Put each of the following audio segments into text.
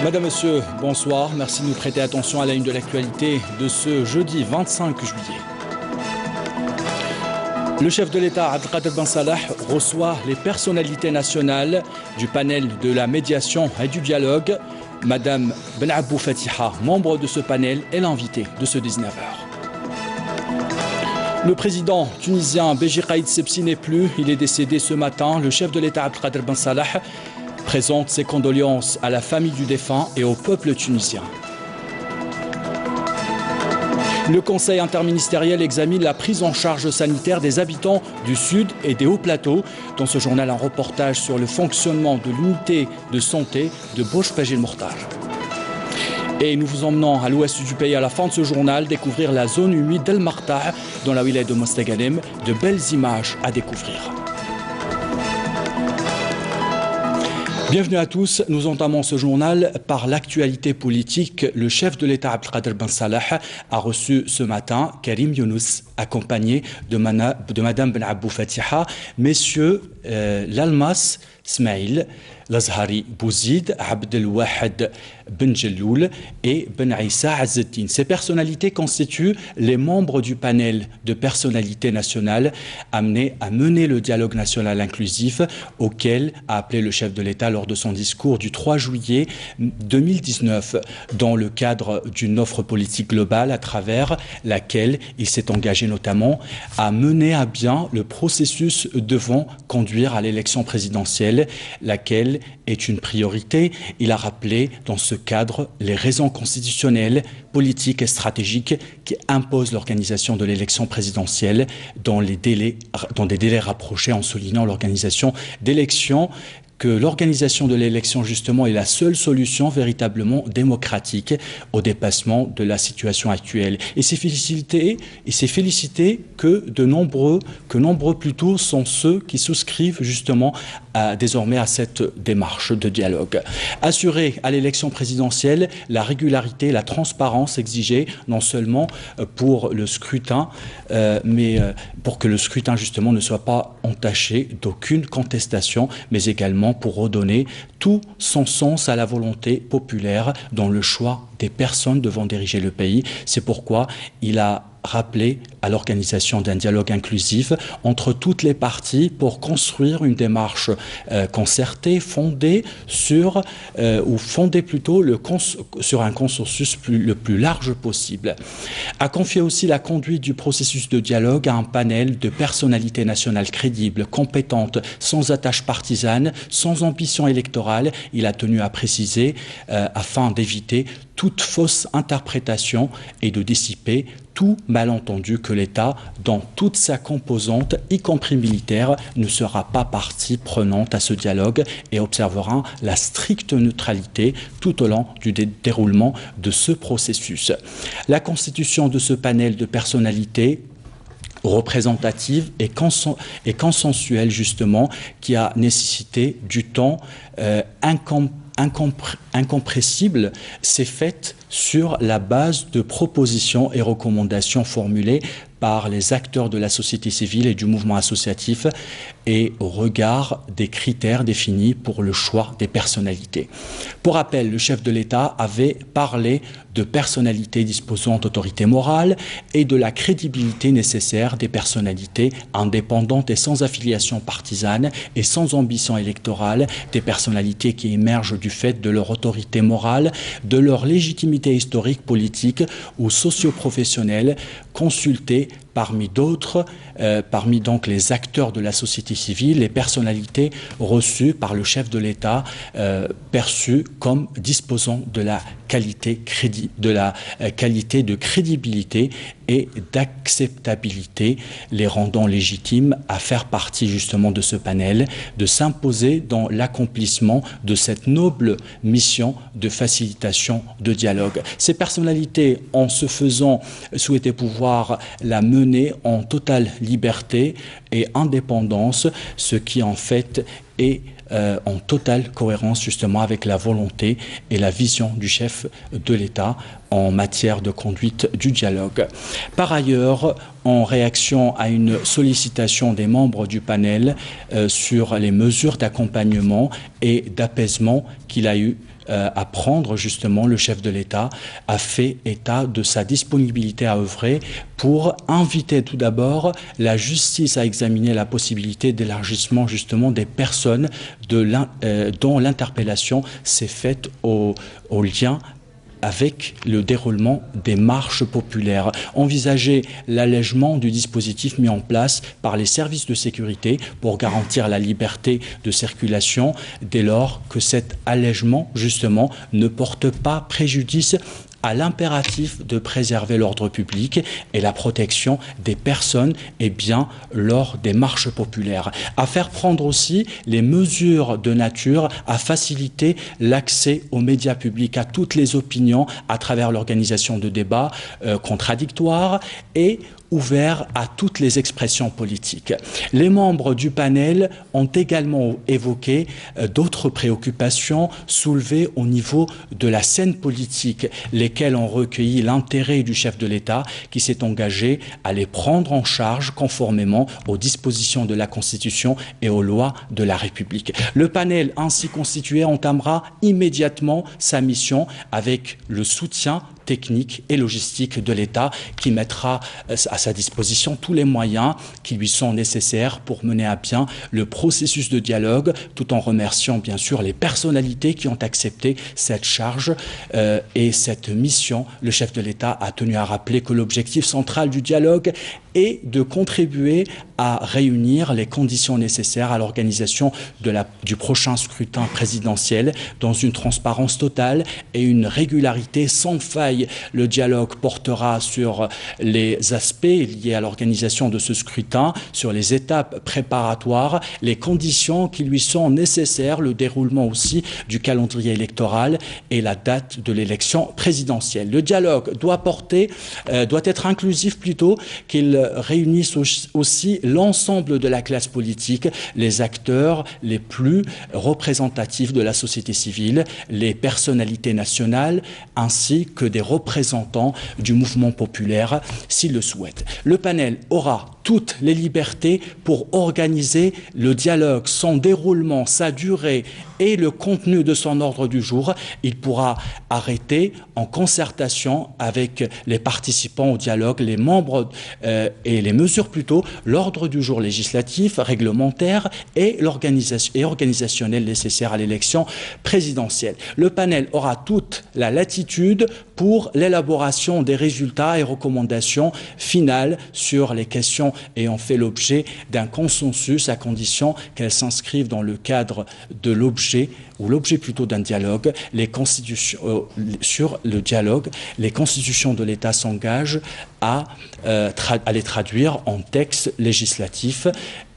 Madame, Monsieur, bonsoir. Merci de nous prêter attention à la une de l'actualité de ce jeudi 25 juillet. Le chef de l'État, Abdelkader Ben Salah, reçoit les personnalités nationales du panel de la médiation et du dialogue. Madame Ben Abou Fatiha, membre de ce panel, est l'invitée de ce 19h. Le président tunisien Béji Caïd Sebsi n'est plus. Il est décédé ce matin. Le chef de l'État, Abdelkader Ben Salah, présente ses condoléances à la famille du défunt et au peuple tunisien. Le Conseil interministériel examine la prise en charge sanitaire des habitants du Sud et des Hauts-Plateaux. Dans ce journal, un reportage sur le fonctionnement de l'unité de santé de Bouch-Pajil-Mortar. Et nous vous emmenons à l'ouest du pays à la fin de ce journal découvrir la zone humide d'El Marta dans la wilaya de Mostaganem. De belles images à découvrir. Bienvenue à tous. Nous entamons ce journal par l'actualité politique. Le chef de l'État, Abdelkader Ben Salah, a reçu ce matin Karim Younous, accompagné de Madame Ben Abou Fatiha, messieurs Lalmas Smaïl, Lazhari Bouzid, Abdelwahid Ben Jelloul et Ben Issa Azzeddine. Ces personnalités constituent les membres du panel de personnalités nationales amenés à mener le dialogue national inclusif auquel a appelé le chef de l'État lors de son discours du 3 juillet 2019 dans le cadre d'une offre politique globale à travers laquelle il s'est engagé notamment à mener à bien le processus devant conduire à l'élection présidentielle, laquelle est une priorité. Il a rappelé dans ce cadre les raisons constitutionnelles, politiques et stratégiques qui imposent l'organisation de l'élection présidentielle dans des délais rapprochés, en soulignant l'organisation d'élections, que l'organisation de l'élection justement est la seule solution véritablement démocratique au dépassement de la situation actuelle. Et c'est félicité que nombreux plutôt sont ceux qui souscrivent justement désormais à cette démarche de dialogue. Assurer à l'élection présidentielle la régularité, la transparence exigée non seulement pour le scrutin, mais pour que le scrutin justement ne soit pas entaché d'aucune contestation, mais également pour redonner tout son sens à la volonté populaire dans le choix des personnes devant diriger le pays. C'est pourquoi il a rappelé à l'organisation d'un dialogue inclusif entre toutes les parties pour construire une démarche concertée, fondée sur un consensus le plus large possible. A confié aussi la conduite du processus de dialogue à un panel de personnalités nationales crédibles, compétentes, sans attache partisane, sans ambition électorale. Il a tenu à préciser afin d'éviter toute fausse interprétation et de dissiper tout malentendu que l'État, dans toute sa composante, y compris militaire, ne sera pas partie prenante à ce dialogue et observera la stricte neutralité tout au long du déroulement de ce processus. La constitution de ce panel de personnalités représentative et consensuelle justement, qui a nécessité du temps incompressible, s'est faite sur la base de propositions et recommandations formulées par les acteurs de la société civile et du mouvement associatif et au regard des critères définis pour le choix des personnalités. Pour rappel, le chef de l'État avait parlé de personnalités disposant d'autorité morale et de la crédibilité nécessaire des personnalités indépendantes et sans affiliation partisane et sans ambition électorale, des personnalités qui émergent du fait de leur autorité morale, de leur légitimité historique, politique ou socio-professionnelle, consultée parmi d'autres, parmi donc les acteurs de la société civile, les personnalités reçues par le chef de l'État, perçues comme disposant de la qualité de crédibilité et d'acceptabilité, les rendant légitimes à faire partie justement de ce panel, de s'imposer dans l'accomplissement de cette noble mission de facilitation de dialogue. Ces personnalités, en se faisant, souhaitaient pouvoir la mener en totale liberté et indépendance, ce qui en fait est en totale cohérence justement avec la volonté et la vision du chef de l'État en matière de conduite du dialogue. Par ailleurs, en réaction à une sollicitation des membres du panel sur les mesures d'accompagnement et d'apaisement qu'il a eu apprendre, justement, le chef de l'État a fait état de sa disponibilité à œuvrer pour inviter tout d'abord la justice à examiner la possibilité d'élargissement justement des personnes dont l'interpellation s'est faite au lien avec le déroulement des marches populaires. Envisager l'allègement du dispositif mis en place par les services de sécurité pour garantir la liberté de circulation dès lors que cet allègement, justement, ne porte pas préjudice à l'impératif de préserver l'ordre public et la protection des personnes et biens lors des marches populaires. À faire prendre aussi les mesures de nature à faciliter l'accès aux médias publics, à toutes les opinions à travers l'organisation de débats contradictoires et ouvert à toutes les expressions politiques. Les membres du panel ont également évoqué d'autres préoccupations soulevées au niveau de la scène politique, lesquelles ont recueilli l'intérêt du chef de l'État qui s'est engagé à les prendre en charge conformément aux dispositions de la Constitution et aux lois de la République. Le panel ainsi constitué entamera immédiatement sa mission avec le soutien technique et logistique de l'État qui mettra à sa disposition tous les moyens qui lui sont nécessaires pour mener à bien le processus de dialogue, tout en remerciant bien sûr les personnalités qui ont accepté cette charge et cette mission. Le chef de l'État a tenu à rappeler que l'objectif central du dialogue est de contribuer à réunir les conditions nécessaires à l'organisation du prochain scrutin présidentiel dans une transparence totale et une régularité sans faille. Le dialogue portera sur les aspects liés à l'organisation de ce scrutin, sur les étapes préparatoires, les conditions qui lui sont nécessaires, le déroulement aussi du calendrier électoral et la date de l'élection présidentielle. Le dialogue doit être inclusif plutôt qu'il réunisse aussi l'ensemble de la classe politique, les acteurs les plus représentatifs de la société civile, les personnalités nationales, ainsi que des représentants du mouvement populaire s'ils le souhaitent. Le panel aura toutes les libertés pour organiser le dialogue, son déroulement, sa durée et le contenu de son ordre du jour. Il pourra arrêter en concertation avec les participants au dialogue, les membres et les mesures plutôt, l'ordre du jour législatif, réglementaire et organisationnel nécessaire à l'élection présidentielle. Le panel aura toute la latitude pour l'élaboration des résultats et recommandations finales sur les questions ayant fait l'objet d'un consensus à condition qu'elles s'inscrivent dans le cadre de l'objet ou l'objet plutôt d'un dialogue. Sur le dialogue, les constitutions de l'État s'engagent à les traduire en texte législatif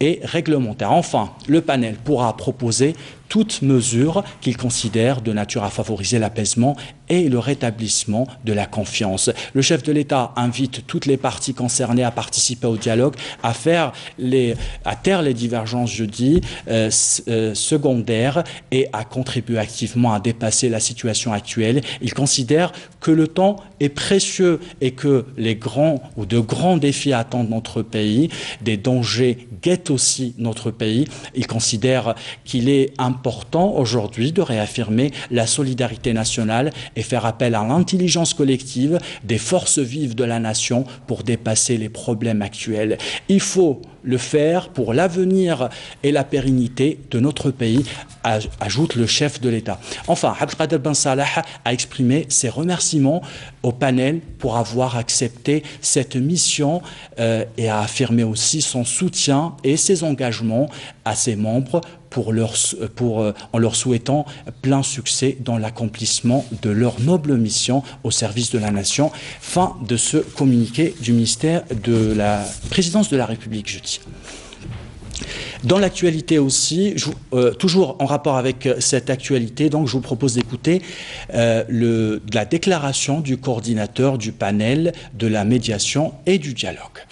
et réglementaire. Enfin, le panel pourra proposer toute mesure qu'il considère de nature à favoriser l'apaisement et le rétablissement de la confiance. Le chef de l'État invite toutes les parties concernées à participer au dialogue, à taire les divergences, secondaires et à contribuer activement à dépasser la situation actuelle. Il considère que le temps est précieux et que de grands défis attendent notre pays, des dangers guettent aussi notre pays. Il considère qu'il est important aujourd'hui de réaffirmer la solidarité nationale et faire appel à l'intelligence collective des forces vives de la nation pour dépasser les problèmes actuels. Il faut le faire pour l'avenir et la pérennité de notre pays, ajoute le chef de l'État. Enfin, Abdelkader Ben Salah a exprimé ses remerciements au panel pour avoir accepté cette mission et a affirmé aussi son soutien et ses engagements à ses membres en leur souhaitant plein succès dans l'accomplissement de leur noble mission au service de la nation. Fin de ce communiqué du ministère de la Présidence de la République, je dis. Dans l'actualité aussi, toujours en rapport avec cette actualité, donc je vous propose d'écouter la déclaration du coordinateur du panel de la médiation et du dialogue.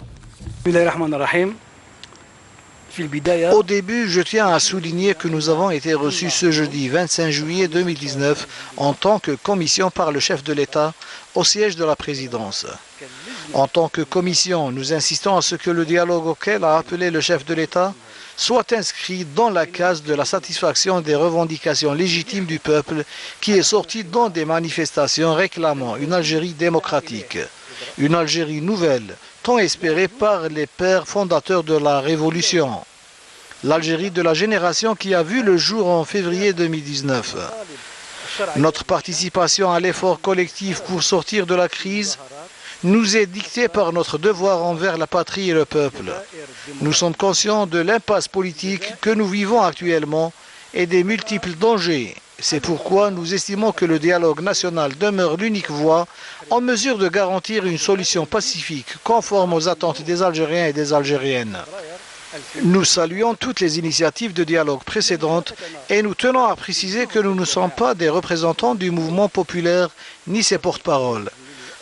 Au début, je tiens à souligner que nous avons été reçus ce jeudi 25 juillet 2019 en tant que commission par le chef de l'État au siège de la présidence. En tant que commission, nous insistons à ce que le dialogue auquel a appelé le chef de l'État soit inscrit dans la case de la satisfaction des revendications légitimes du peuple qui est sorti dans des manifestations réclamant une Algérie démocratique, une Algérie nouvelle, tant espérée par les pères fondateurs de la Révolution. L'Algérie de la génération qui a vu le jour en février 2019. Notre participation à l'effort collectif pour sortir de la crise nous est dictée par notre devoir envers la patrie et le peuple. Nous sommes conscients de l'impasse politique que nous vivons actuellement et des multiples dangers. C'est pourquoi nous estimons que le dialogue national demeure l'unique voie en mesure de garantir une solution pacifique conforme aux attentes des Algériens et des Algériennes. Nous saluons toutes les initiatives de dialogue précédentes et nous tenons à préciser que nous ne sommes pas des représentants du mouvement populaire ni ses porte-paroles.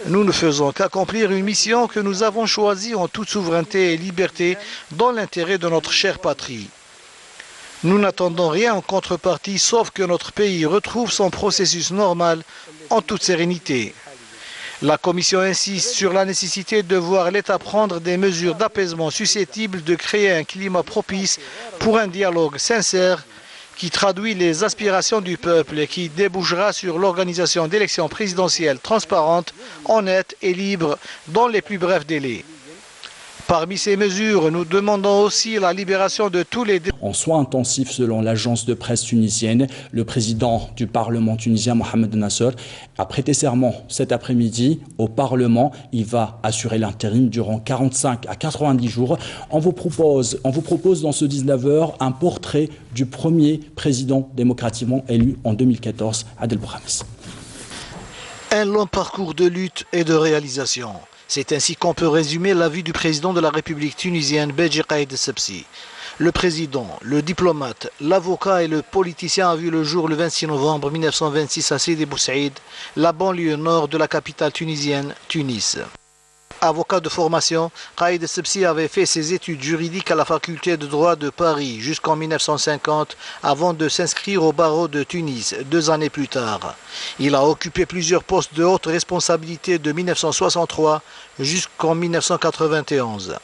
Nous ne faisons qu'accomplir une mission que nous avons choisie en toute souveraineté et liberté dans l'intérêt de notre chère patrie. Nous n'attendons rien en contrepartie sauf que notre pays retrouve son processus normal en toute sérénité. La Commission insiste sur la nécessité de voir l'État prendre des mesures d'apaisement susceptibles de créer un climat propice pour un dialogue sincère qui traduit les aspirations du peuple et qui débouchera sur l'organisation d'élections présidentielles transparentes, honnêtes et libres dans les plus brefs délais. Parmi ces mesures, nous demandons aussi la libération de tous les... En soins intensifs, selon l'agence de presse tunisienne, le président du Parlement tunisien, Mohamed Nasser, a prêté serment cet après-midi au Parlement. Il va assurer l'intérim durant 45 à 90 jours. On vous propose dans ce 19h un portrait du premier président démocratiquement élu en 2014, Adel Bouhames. Un long parcours de lutte et de réalisation. C'est ainsi qu'on peut résumer la vie du président de la République tunisienne, Béji Caïd Essebsi. Le président, le diplomate, l'avocat et le politicien a vu le jour le 26 novembre 1926 à Sidi Bou Saïd, la banlieue nord de la capitale tunisienne, Tunis. Avocat de formation, Caïd Essebsi avait fait ses études juridiques à la faculté de droit de Paris jusqu'en 1950 avant de s'inscrire au barreau de Tunis 2 années plus tard. Il a occupé plusieurs postes de haute responsabilité de 1963 jusqu'en 1991.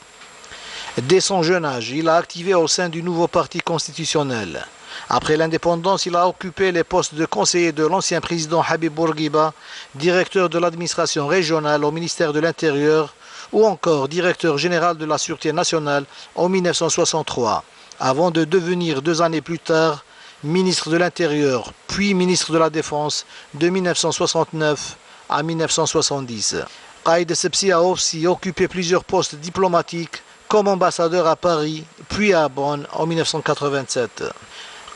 Dès son jeune âge, il a activé au sein du nouveau parti constitutionnel. Après l'indépendance, il a occupé les postes de conseiller de l'ancien président Habib Bourguiba, directeur de l'administration régionale au ministère de l'Intérieur ou encore directeur général de la Sûreté nationale en 1963, avant de devenir 2 années plus tard ministre de l'Intérieur, puis ministre de la Défense de 1969 à 1970. Caïd Essebsi a aussi occupé plusieurs postes diplomatiques comme ambassadeur à Paris, puis à Bonn en 1987.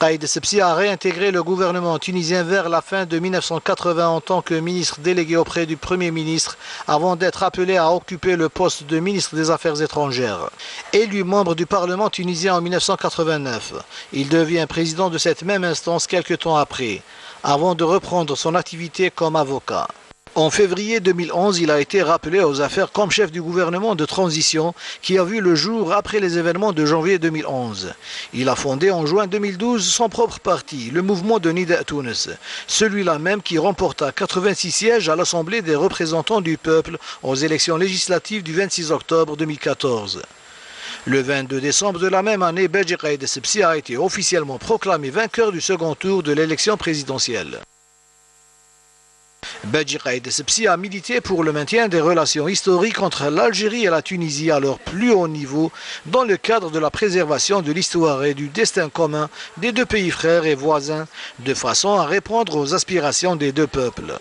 Caïd Essebsi a réintégré le gouvernement tunisien vers la fin de 1980 en tant que ministre délégué auprès du Premier ministre avant d'être appelé à occuper le poste de ministre des Affaires étrangères. Élu membre du Parlement tunisien en 1989, il devient président de cette même instance quelque temps après, avant de reprendre son activité comme avocat. En février 2011, il a été rappelé aux affaires comme chef du gouvernement de transition qui a vu le jour après les événements de janvier 2011. Il a fondé en juin 2012 son propre parti, le mouvement de Nida Tounes, celui-là même qui remporta 86 sièges à l'Assemblée des représentants du peuple aux élections législatives du 26 octobre 2014. Le 22 décembre de la même année, Béji Caïd Essebsi a été officiellement proclamé vainqueur du second tour de l'élection présidentielle. Béji Caïd Essebsi a milité pour le maintien des relations historiques entre l'Algérie et la Tunisie à leur plus haut niveau dans le cadre de la préservation de l'histoire et du destin commun des deux pays frères et voisins, de façon à répondre aux aspirations des deux peuples.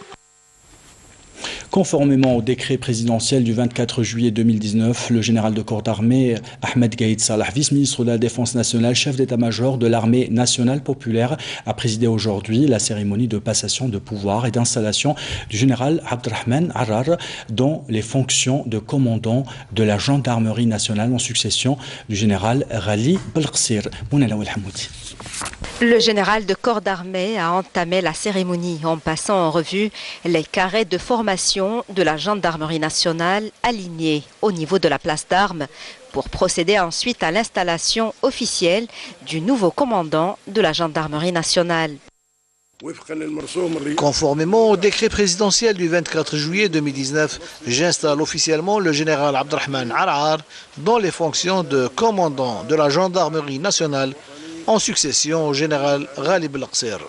Conformément au décret présidentiel du 24 juillet 2019, le général de corps d'armée Ahmed Gaïd Salah, vice-ministre de la Défense nationale, chef d'état-major de l'armée nationale populaire, a présidé aujourd'hui la cérémonie de passation de pouvoir et d'installation du général Abderrahmane Arar dans les fonctions de commandant de la gendarmerie nationale en succession du général Ghali Belqsir. Le général de corps d'armée a entamé la cérémonie en passant en revue les carrés de formation de la gendarmerie nationale alignés au niveau de la place d'armes pour procéder ensuite à l'installation officielle du nouveau commandant de la gendarmerie nationale. Conformément au décret présidentiel du 24 juillet 2019, j'installe officiellement le général Abdelrahman Arar dans les fonctions de commandant de la gendarmerie nationale en succession au général Ghalib El-Qsir.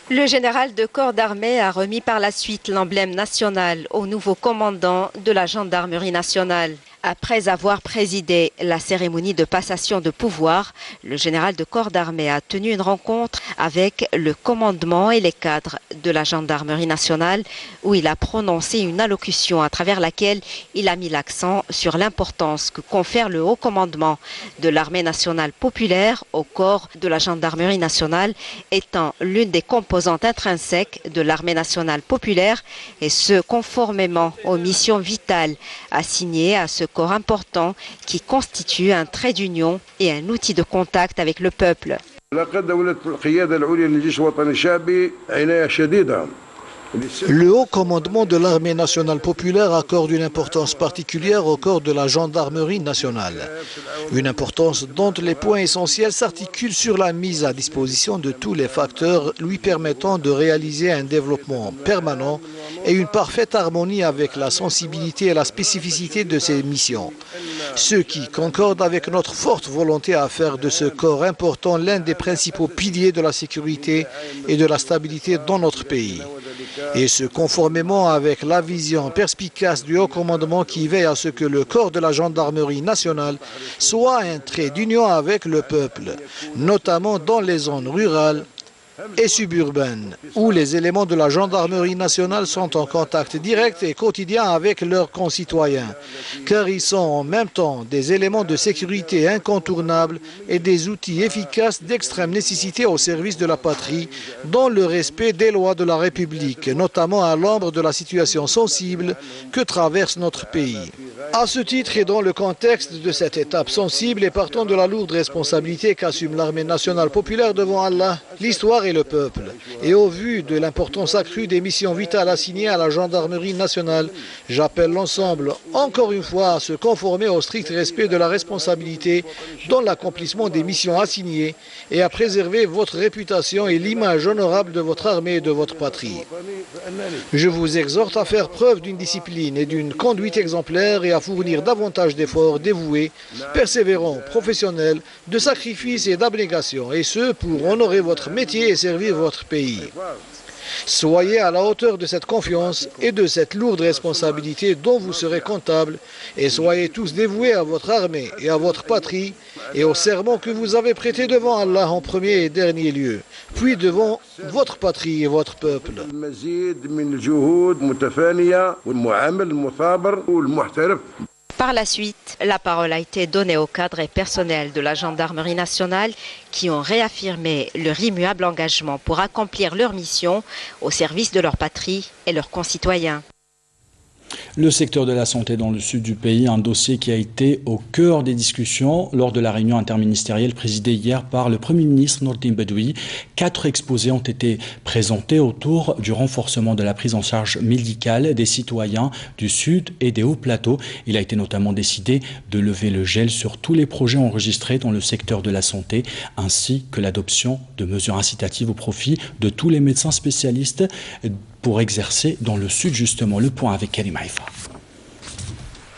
Le général de corps d'armée a remis par la suite l'emblème national au nouveau commandant de la gendarmerie nationale. Après avoir présidé la cérémonie de passation de pouvoir, le général de corps d'armée a tenu une rencontre avec le commandement et les cadres de la gendarmerie nationale où il a prononcé une allocution à travers laquelle il a mis l'accent sur l'importance que confère le haut commandement de l'armée nationale populaire au corps de la gendarmerie nationale étant l'une des composantes intrinsèques de l'armée nationale populaire et ce conformément aux missions vitales assignées à ce corps important qui constitue un trait d'union et un outil de contact avec le peuple. Le haut commandement de l'armée nationale populaire accorde une importance particulière au corps de la gendarmerie nationale. Une importance dont les points essentiels s'articulent sur la mise à disposition de tous les facteurs lui permettant de réaliser un développement permanent et une parfaite harmonie avec la sensibilité et la spécificité de ses missions. Ce qui concorde avec notre forte volonté à faire de ce corps important l'un des principaux piliers de la sécurité et de la stabilité dans notre pays. Et ce conformément avec la vision perspicace du haut commandement qui veille à ce que le corps de la gendarmerie nationale soit un trait d'union avec le peuple, notamment dans les zones rurales et suburbaines, où les éléments de la gendarmerie nationale sont en contact direct et quotidien avec leurs concitoyens, car ils sont en même temps des éléments de sécurité incontournables et des outils efficaces d'extrême nécessité au service de la patrie, dans le respect des lois de la République, notamment à l'ombre de la situation sensible que traverse notre pays. À ce titre et dans le contexte de cette étape sensible et partant de la lourde responsabilité qu'assume l'armée nationale populaire devant Allah, l'histoire et le peuple, et au vu de l'importance accrue des missions vitales assignées à la gendarmerie nationale, j'appelle l'ensemble encore une fois à se conformer au strict respect de la responsabilité dans l'accomplissement des missions assignées et à préserver votre réputation et l'image honorable de votre armée et de votre patrie. Je vous exhorte à faire preuve d'une discipline et d'une conduite exemplaire et à fournir davantage d'efforts dévoués, persévérants, professionnels, de sacrifice et d'abnégation, et ce pour honorer votre métier et servir votre pays. Soyez à la hauteur de cette confiance et de cette lourde responsabilité dont vous serez comptable et soyez tous dévoués à votre armée et à votre patrie et au serment que vous avez prêté devant Allah en premier et dernier lieu, puis devant votre patrie et votre peuple. Par la suite, la parole a été donnée aux cadres et personnels de la gendarmerie nationale qui ont réaffirmé leur immuable engagement pour accomplir leur mission au service de leur patrie et leurs concitoyens. Le secteur de la santé dans le sud du pays, un dossier qui a été au cœur des discussions lors de la réunion interministérielle présidée hier par le Premier ministre Nourdine Bedoui. 4 exposés ont été présentés autour du renforcement de la prise en charge médicale des citoyens du sud et des hauts plateaux. Il a été notamment décidé de lever le gel sur tous les projets enregistrés dans le secteur de la santé, ainsi que l'adoption de mesures incitatives au profit de tous les médecins spécialistes pour exercer dans le sud justement. Le point avec Karim Haïfa.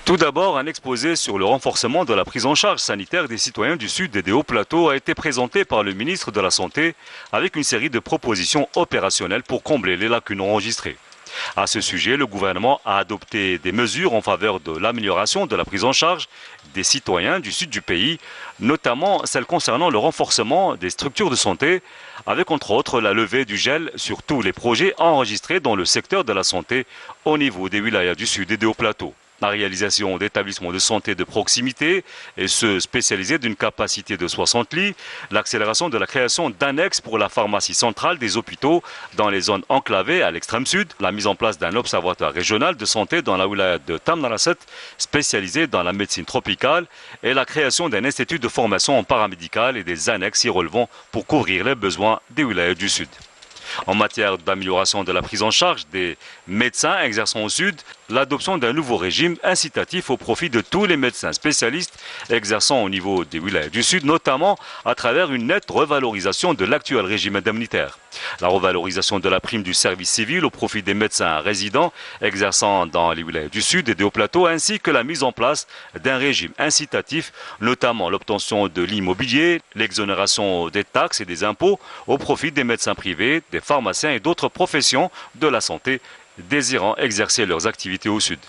Tout d'abord, un exposé sur le renforcement de la prise en charge sanitaire des citoyens du Sud et des Hauts Plateaux a été présenté par le ministre de la Santé avec une série de propositions opérationnelles pour combler les lacunes enregistrées. À ce sujet, le gouvernement a adopté des mesures en faveur de l'amélioration de la prise en charge des citoyens du sud du pays, notamment celles concernant le renforcement des structures de santé, avec entre autres la levée du gel sur tous les projets enregistrés dans le secteur de la santé au niveau des wilayas du sud et des Hauts Plateaux. La réalisation d'établissements de santé de proximité et ceux spécialisés d'une capacité de 60 lits, l'accélération de la création d'annexes pour la pharmacie centrale des hôpitaux dans les zones enclavées à l'extrême sud, la mise en place d'un observatoire régional de santé dans la wilaya de Tamnaraset spécialisé dans la médecine tropicale et la création d'un institut de formation en paramédical et des annexes y relevant pour couvrir les besoins des wilayas du sud. En matière d'amélioration de la prise en charge des médecins exerçant au Sud, l'adoption d'un nouveau régime incitatif au profit de tous les médecins spécialistes exerçant au niveau des wilayas du Sud, notamment à travers une nette revalorisation de l'actuel régime indemnitaire. La revalorisation de la prime du service civil au profit des médecins résidents exerçant dans les wilayas du Sud et des Hauts-Plateaux, ainsi que la mise en place d'un régime incitatif, notamment l'obtention de l'immobilier, l'exonération des taxes et des impôts au profit des médecins privés, des pharmaciens et d'autres professions de la santé désirant exercer leurs activités au Sud.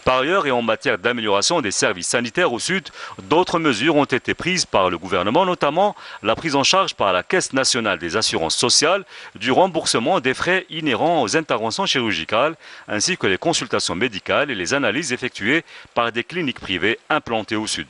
Par ailleurs, et en matière d'amélioration des services sanitaires au Sud, d'autres mesures ont été prises par le gouvernement, notamment la prise en charge par la Caisse nationale des assurances sociales du remboursement des frais inhérents aux interventions chirurgicales, ainsi que les consultations médicales et les analyses effectuées par des cliniques privées implantées au Sud.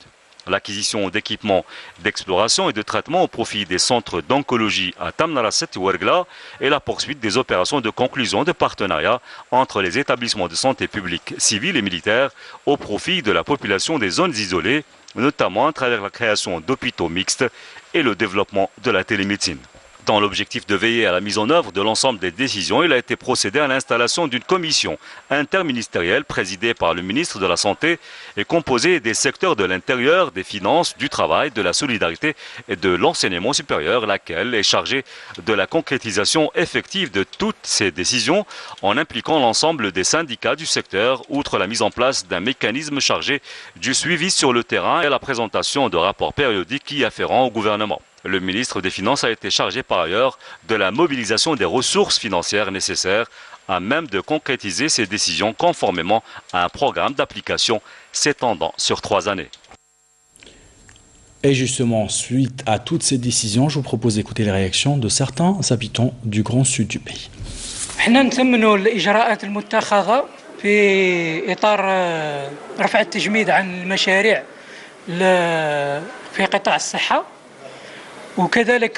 L'acquisition d'équipements d'exploration et de traitement au profit des centres d'oncologie à Tamnaraset et Ouergla et la poursuite des opérations de conclusion de partenariat entre les établissements de santé publics, civils et militaires au profit de la population des zones isolées, notamment à travers la création d'hôpitaux mixtes et le développement de la télémédecine. Dans l'objectif de veiller à la mise en œuvre de l'ensemble des décisions, il a été procédé à l'installation d'une commission interministérielle présidée par le ministre de la Santé et composée des secteurs de l'intérieur, des finances, du travail, de la solidarité et de l'enseignement supérieur, laquelle est chargée de la concrétisation effective de toutes ces décisions en impliquant l'ensemble des syndicats du secteur, outre la mise en place d'un mécanisme chargé du suivi sur le terrain et la présentation de rapports périodiques y afférents au gouvernement. Le ministre des Finances a été chargé par ailleurs de la mobilisation des ressources financières nécessaires à même de concrétiser ces décisions conformément à un programme d'application s'étendant sur 3 années. Et justement, suite à toutes ces décisions, je vous propose d'écouter les réactions de certains habitants du Grand Sud du pays. احنا نثمنوا الإجراءات المتخذة في إطار رفع التجميد عن المشاريع في قطاع الصحة، وكذلك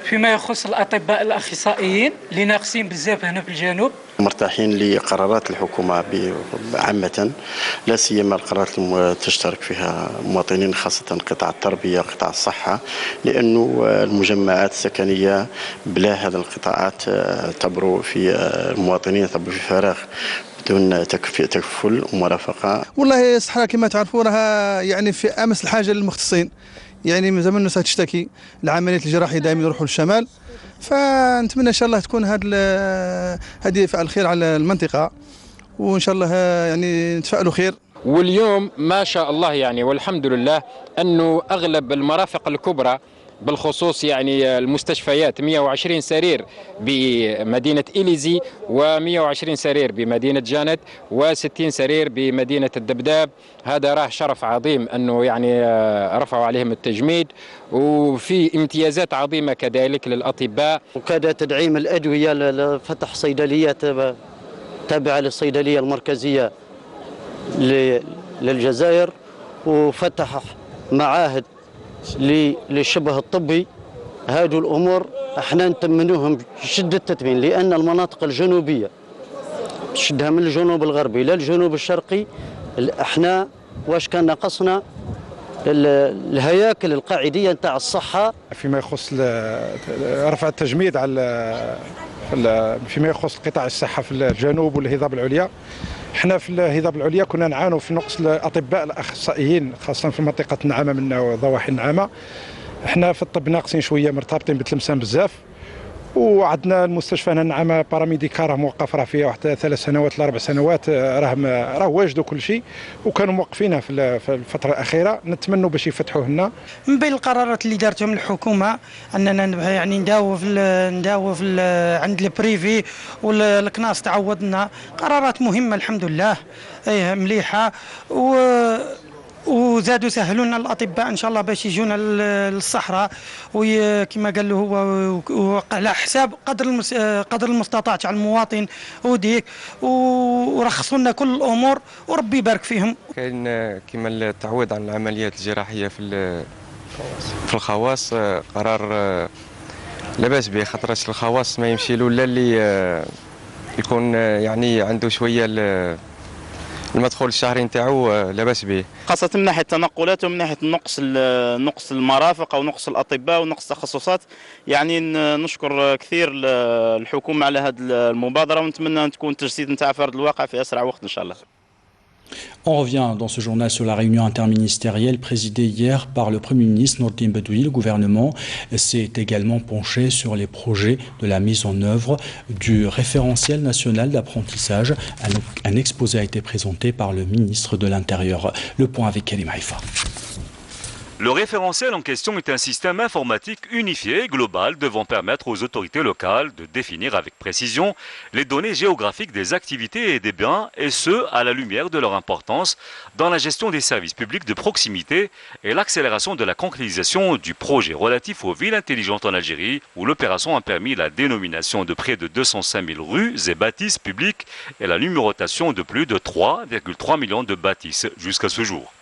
فيما يخص الأطباء الأخصائيين اللي ناقصين بزاف هنا في الجنوب. مرتاحين لقرارات الحكومة عامة، لا سيما القرارات تشترك فيها مواطنين، خاصة قطاع التربية وقطاع الصحة، لأنه المجمعات السكنية بلا هذه القطاعات تبرو في المواطنين، تبرو في فراغ بدون تكفل ومرافقة. والله الصحراء كما تعرفوا راها يعني في أمس الحاجة للمختصين، يعني من زمان الناس تشتكي العمليات الجراحية دائما يروحوا للشمال، فنتمنى ان شاء الله تكون هذه يفعل خير على المنطقة، وان شاء الله يعني نتفائلوا خير. واليوم ما شاء الله يعني والحمد لله انه اغلب المرافق الكبرى بالخصوص يعني المستشفيات 120 سرير بمدينة إليزي و120 سرير بمدينة جانت و60 سرير بمدينة الدبداب. هذا راه شرف عظيم أنه يعني رفعوا عليهم التجميد، وفي امتيازات عظيمة كذلك للأطباء. وكذا تدعيم الأدوية لفتح صيدلية تابعة للصيدلية المركزية للجزائر، وفتح معاهد للشبه الطبي. هذه الأمور احنا نتمنوهم بشدة التتمين، لأن المناطق الجنوبية تشدها من الجنوب الغربي إلى الجنوب الشرقي، احنا واش كان ناقصنا الهياكل القاعدية نتاع الصحة. فيما يخص رفع التجميد على فيما يخص قطاع الصحة في الجنوب والهضاب العليا، احنا في الهضاب العليا كنا نعانوا في نقص الاطباء الاخصائيين، خاصه في منطقه النعامه منا وضواحي النعامه. احنا في الطب ناقصين شويه، مرتبطين بتلمسان بزاف، وعندنا المستشفى هنا النعامه باراميديكا راه موقف، راه فيها واحد 3 سنوات ل 4 سنوات راه واجدوا كل شيء، وكانوا موقفينها في الفتره الاخيره. نتمنوا باش يفتحوه لنا. من بين القرارات اللي دارتهم الحكومه اننا يعني نداووا في عند البريفي والكناس تعوضنا، قرارات مهمه الحمد لله، ايه مليحه، وزادوا سهلوا لنا الاطباء ان شاء الله باش يجونا للصحراء، وكما قال له هو على حساب قدر المستطاع تاع المواطن وديك، ورخصوا لنا كل الامور وربي يبارك فيهم. كاين كما التعويض عن العمليات الجراحيه في الخواص، قرار لاباس به، خاطرش الخواص ما يمشي له الا اللي يكون يعني عنده شويه المدخول الشهري نتاعو لاباس به. خاصة من ناحية التنقلات ومن ناحية نقص المرافق أو نقص الأطباء ونقص التخصصات. يعني نشكر كثير الحكومة على هذه المبادرة ونتمنى أن تكون تجسيد نتاع في أرض الواقع في أسرع وقت إن شاء الله. On revient dans ce journal sur la réunion interministérielle présidée hier par le Premier ministre Nourdine Bedoui. Le gouvernement s'est également penché sur les projets de la mise en œuvre du référentiel national d'apprentissage. Un exposé a été présenté par le ministre de l'Intérieur. Le point avec Karim Haïfa. Le référentiel en question est un système informatique unifié et global devant permettre aux autorités locales de définir avec précision les données géographiques des activités et des biens, et ce, à la lumière de leur importance dans la gestion des services publics de proximité et l'accélération de la concrétisation du projet relatif aux villes intelligentes en Algérie, où l'opération a permis la dénomination de près de 205 000 rues et bâtisses publiques et la numérotation de plus de 3,3 millions de bâtisses jusqu'à ce jour.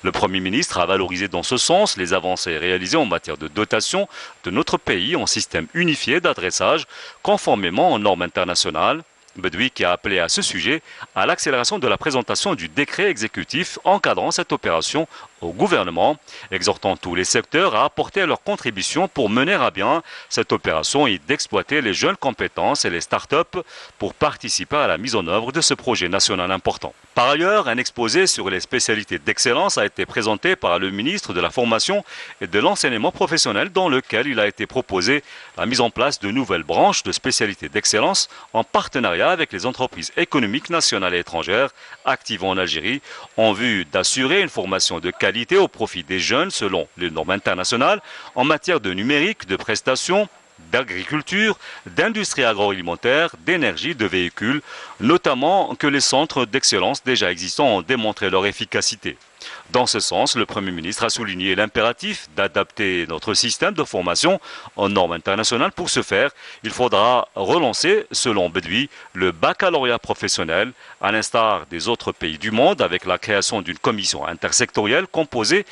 Le Premier ministre a valorisé dans ce sens les avancées réalisées en matière de dotation de notre pays en système unifié d'adressage conformément aux normes internationales. Bedoui qui a appelé à ce sujet à l'accélération de la présentation du décret exécutif encadrant cette opération au gouvernement, exhortant tous les secteurs à apporter leur contribution pour mener à bien cette opération et d'exploiter les jeunes compétences et les start-up pour participer à la mise en œuvre de ce projet national important. Par ailleurs, un exposé sur les spécialités d'excellence a été présenté par le ministre de la Formation et de l'Enseignement professionnel, dans lequel il a été proposé la mise en place de nouvelles branches de spécialités d'excellence en partenariat avec les entreprises économiques nationales et étrangères actives en Algérie, en vue d'assurer une formation de qualité au profit des jeunes selon les normes internationales en matière de numérique, de prestations, d'agriculture, d'industrie agroalimentaire, d'énergie, de véhicules, notamment que les centres d'excellence déjà existants ont démontré leur efficacité. Dans ce sens, le Premier ministre a souligné l'impératif d'adapter notre système de formation aux normes internationales. Pour ce faire, il faudra relancer, selon Bedoui, le baccalauréat professionnel, à l'instar des autres pays du monde, avec la création d'une commission intersectorielle composée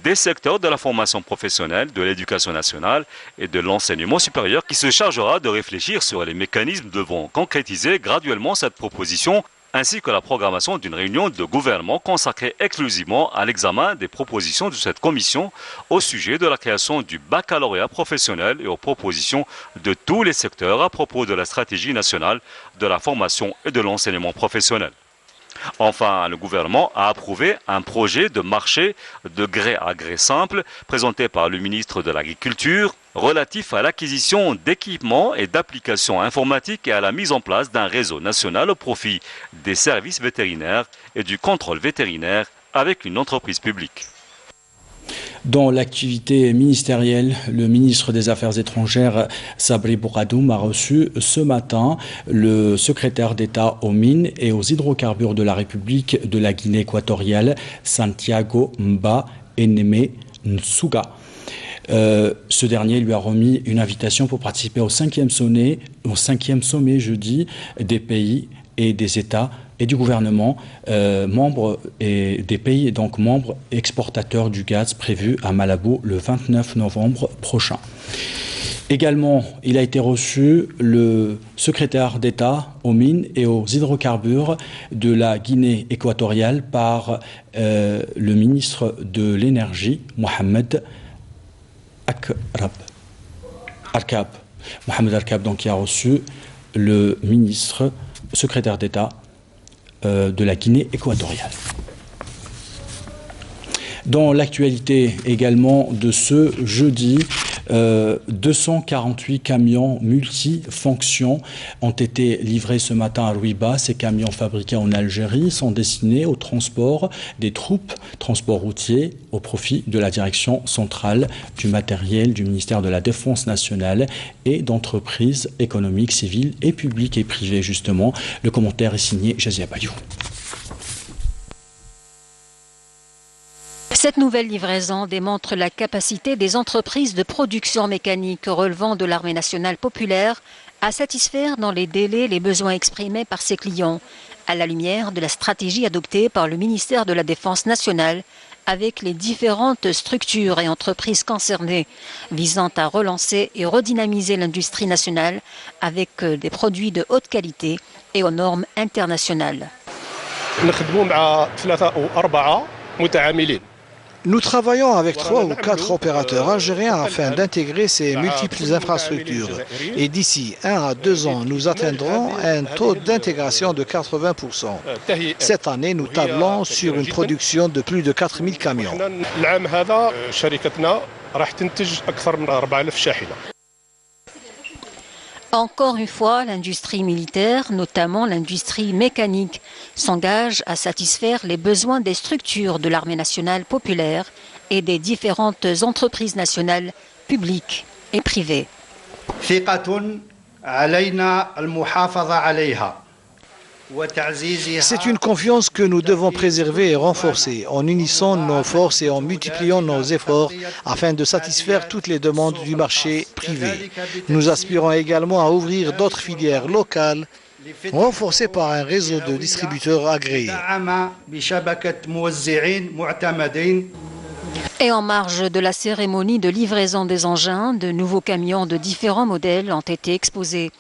des secteurs de la formation professionnelle, de l'éducation nationale et de l'enseignement supérieur, qui se chargera de réfléchir sur les mécanismes devant concrétiser graduellement cette proposition, ainsi que la programmation d'une réunion de gouvernement consacrée exclusivement à l'examen des propositions de cette commission au sujet de la création du baccalauréat professionnel et aux propositions de tous les secteurs à propos de la stratégie nationale de la formation et de l'enseignement professionnel. Enfin, le gouvernement a approuvé un projet de marché de gré à gré simple présenté par le ministre de l'Agriculture relatif à l'acquisition d'équipements et d'applications informatiques et à la mise en place d'un réseau national au profit des services vétérinaires et du contrôle vétérinaire avec une entreprise publique. Dans l'activité ministérielle, le ministre des Affaires étrangères, Sabri Bouradoum, a reçu ce matin le secrétaire d'État aux mines et aux hydrocarbures de la République de la Guinée équatoriale, Santiago Mba Eneme Nsuga. Ce dernier lui a remis une invitation pour participer au 5e sommet jeudi des pays et des États et du gouvernement membres et des pays donc membres exportateurs du gaz prévu à Malabo le 29 novembre prochain. Également, il a été reçu le secrétaire d'État aux mines et aux hydrocarbures de la Guinée équatoriale par le ministre de l'Énergie, Mohamed Arkab. Mohamed Arkab, donc, qui a reçu le ministre secrétaire d'État de la Guinée équatoriale. Dans l'actualité également de ce jeudi, 248 camions multifonctions ont été livrés ce matin à Rouiba. Ces camions fabriqués en Algérie sont destinés au transport des troupes, transport routier, au profit de la direction centrale du matériel du ministère de la Défense nationale et d'entreprises économiques, civiles et publiques et privées, justement. Le commentaire est signé Jazia Bayou. Cette nouvelle livraison démontre la capacité des entreprises de production mécanique relevant de l'armée nationale populaire à satisfaire dans les délais les besoins exprimés par ses clients, à la lumière de la stratégie adoptée par le ministère de la Défense nationale avec les différentes structures et entreprises concernées, visant à relancer et redynamiser l'industrie nationale avec des produits de haute qualité et aux normes internationales. نخدموا مع 3 أو 4 متعاملين. Nous travaillons avec 3 ou 4 opérateurs algériens afin d'intégrer ces multiples infrastructures. Et d'ici 1 à 2 ans, nous atteindrons un taux d'intégration de 80%. Cette année, nous tablons sur une production de plus de 4000 camions. Encore une fois, l'industrie militaire, notamment l'industrie mécanique, s'engage à satisfaire les besoins des structures de l'armée nationale populaire et des différentes entreprises nationales publiques et privées. C'est une confiance que nous devons préserver et renforcer en unissant nos forces et en multipliant nos efforts afin de satisfaire toutes les demandes du marché privé. Nous aspirons également à ouvrir d'autres filières locales renforcées par un réseau de distributeurs agréés. Et en marge de la cérémonie de livraison des engins, de nouveaux camions de différents modèles ont été exposés.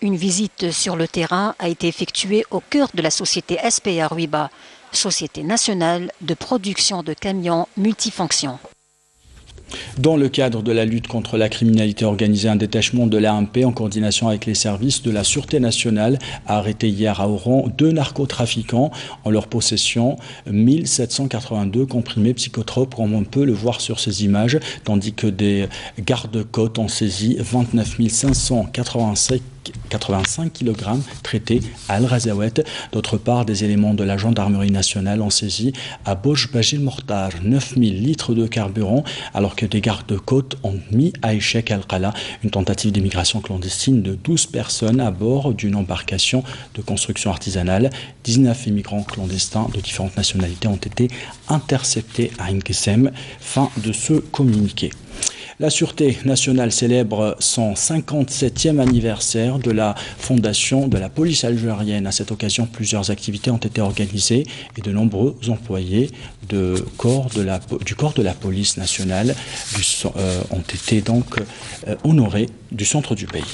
Une visite sur le terrain a été effectuée au cœur de la société SPA Ruiba, Société nationale de production de camions multifonctions. Dans le cadre de la lutte contre la criminalité organisée, un détachement de l'AMP en coordination avec les services de la Sûreté nationale a arrêté hier à Oran 2 narcotrafiquants en leur possession 1782 comprimés psychotropes, comme on peut le voir sur ces images, tandis que des gardes-côtes ont saisi 29 585 kg traités à Al-Razawet. D'autre part, des éléments de la gendarmerie nationale ont saisi à Boj-Bajil-Mortar 9000 litres de carburant, alors que des gardes-côtes ont mis à échec Al-Qala une tentative d'immigration clandestine de 12 personnes à bord d'une embarcation de construction artisanale. 19 immigrants clandestins de différentes nationalités ont été interceptés à Ingesem. Fin de ce communiqué. La Sûreté nationale célèbre son 57e anniversaire de la fondation de la police algérienne. À cette occasion, plusieurs activités ont été organisées et de nombreux employés du corps de la police nationale ont été donc honorés du centre du pays.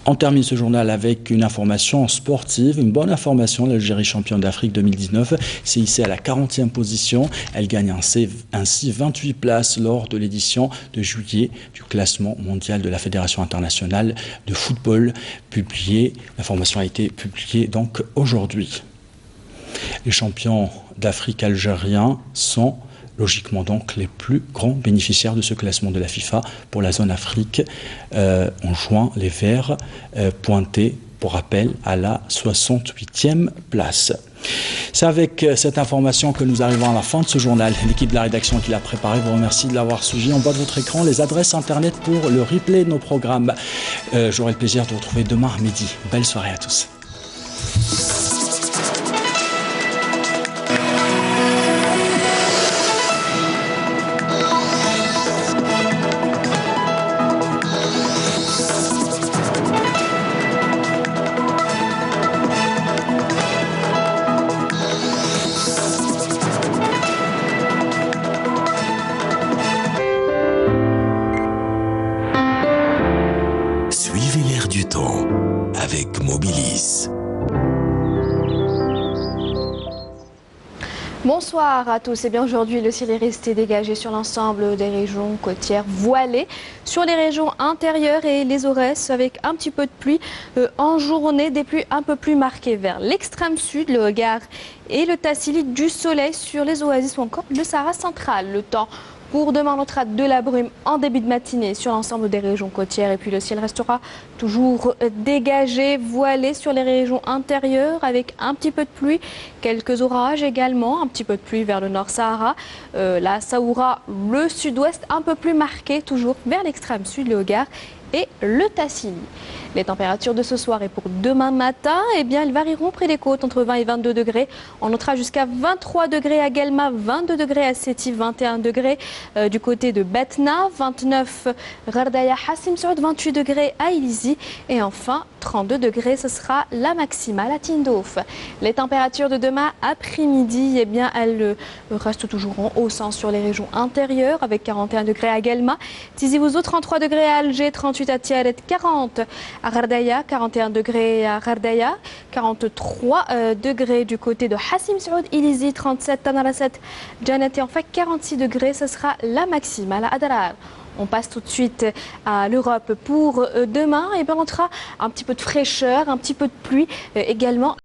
On termine ce journal avec une information sportive, une bonne information. L'Algérie championne d'Afrique 2019 s'est hissée à la 40e position. Elle gagne ainsi 28 places lors de l'édition de juillet du classement mondial de la Fédération internationale de football publié. L'information a été publiée donc aujourd'hui. Les champions d'Afrique algériens sont logiquement donc les plus grands bénéficiaires de ce classement de la FIFA pour la zone Afrique. En juin, les Verts pointés, pour rappel, à la 68e place. C'est avec cette information que nous arrivons à la fin de ce journal. L'équipe de la rédaction qui l'a préparé vous remercie de l'avoir suivi. En bas de votre écran, les adresses internet pour le replay de nos programmes. J'aurai le plaisir de vous retrouver demain à midi. Belle soirée à tous. Bonsoir à tous. Et bien aujourd'hui, le ciel est resté dégagé sur l'ensemble des régions côtières voilées. Sur les régions intérieures et les Aurès, avec un petit peu de pluie en journée, des pluies un peu plus marquées vers l'extrême sud, le Hogar et le Tassili, du soleil sur les oasis ou encore le Sahara central. Le temps pour demain, on notera de la brume en début de matinée sur l'ensemble des régions côtières et puis le ciel restera toujours dégagé, voilé sur les régions intérieures avec un petit peu de pluie, quelques orages également, un petit peu de pluie vers le nord Sahara, la Saoura, le sud-ouest un peu plus marqué toujours vers l'extrême sud, le Hogar et le Tassili. Les températures de ce soir et pour demain matin, eh bien, elles varieront près des côtes entre 20 et 22 degrés. On notera jusqu'à 23 degrés à Guelma, 22 degrés à Sétif, 21 degrés du côté de Batna, 29 Gardaya Hassim Saoud, 28 degrés à Ilizi et enfin 32 degrés, ce sera la maximale à Tindouf. Les températures de demain après-midi, eh bien, elles restent toujours en hausse sur les régions intérieures avec 41 degrés à Guelma, Tizi Ouzou, 33 degrés à Alger, 38 38 à Tiaret, 40 à Gardaya, 41 degrés à Gardaya, 43 degrés du côté de Hassim Saoud, Ilizi, 37 Tanaraset, Janet et en fait 46 degrés, ce sera la maximale à Adrar. On passe tout de suite à l'Europe pour demain et bien on aura un petit peu de fraîcheur, un petit peu de pluie également.